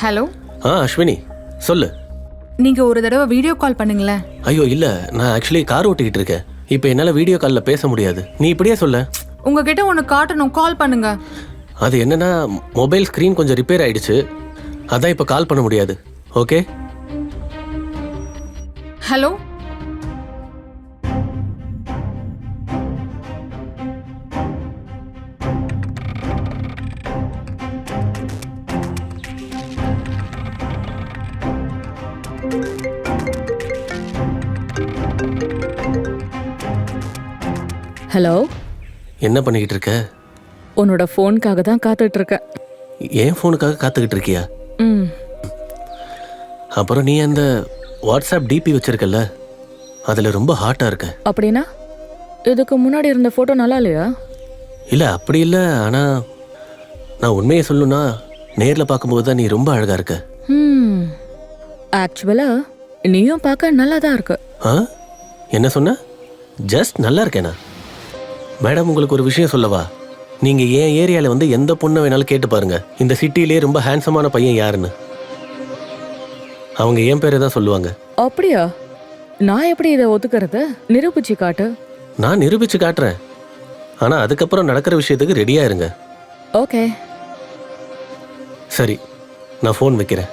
Hello. Ashwini சொல்லு. நீங்க ஒரு தடவை வீடியோ கால் பண்ணுங்களேன். ஐயோ இல்ல, நான் ஆக்சுவலி கார் ஓட்டிக்கிட்டு இருக்கேன். இப்போ என்னால் வீடியோ காலில் பேச முடியாது. நீ இப்படியே சொல்ல. உங்ககிட்ட ஒன்று காட்டணும், கால் பண்ணுங்க. அது என்னன்னா, மொபைல் ஸ்க்ரீன் கொஞ்சம் ரிப்பேர் ஆயிடுச்சு, அதான் இப்போ கால் பண்ண முடியாது. ஓகே. ஹலோ. ஹலோ. என்ன பண்ணிக்கிட்டு இருக்க? உன்னோட ஃபோனுக்காக தான் காத்துட்டு இருக்கேன். ஏன் ஃபோனுக்காக காத்துக்கிட்டு இருக்கியா? ம். அப்புறம் நீ அந்த வாட்ஸ்அப் டிபி வச்சிருக்கல, அதில் ரொம்ப ஹாட்டாக இருக்க. அப்படின்னா இதுக்கு முன்னாடி இருந்த ஃபோட்டோ நல்லா இல்லையா? இல்லை அப்படி இல்லை, ஆனால் நான் உண்மையை சொல்லணும்னா நேரில் பார்க்கும்போது தான் நீ ரொம்ப அழகாக இருக்க. ஆக்சுவலாக நீயும் பார்க்க நல்லா தான் இருக்க. என்ன சொன்ன? ஜஸ்ட் நல்லா இருக்கேனா? மேடம், உங்களுக்கு ஒரு விஷயம் சொல்லவா? நீங்கள் என் ஏரியாவில் வந்து எந்த பொண்ணை வேணாலும் கேட்டு பாருங்க, இந்த சிட்டிலே ரொம்ப ஹேண்ட்ஸமான பையன் யாருன்னு. அவங்க என் பேரை தான் சொல்லுவாங்க. அப்படியா? நான் எப்படி இதை ஒத்துக்கிறது? நிரூபிச்சு காட்டு. நான் நிரூபிச்சு காட்டுறேன், ஆனால் அதுக்கப்புறம் நடக்கிற விஷயத்துக்கு ரெடியாக இருங்க. ஓகே. சரி, நான் ஃபோன் வைக்கிறேன்.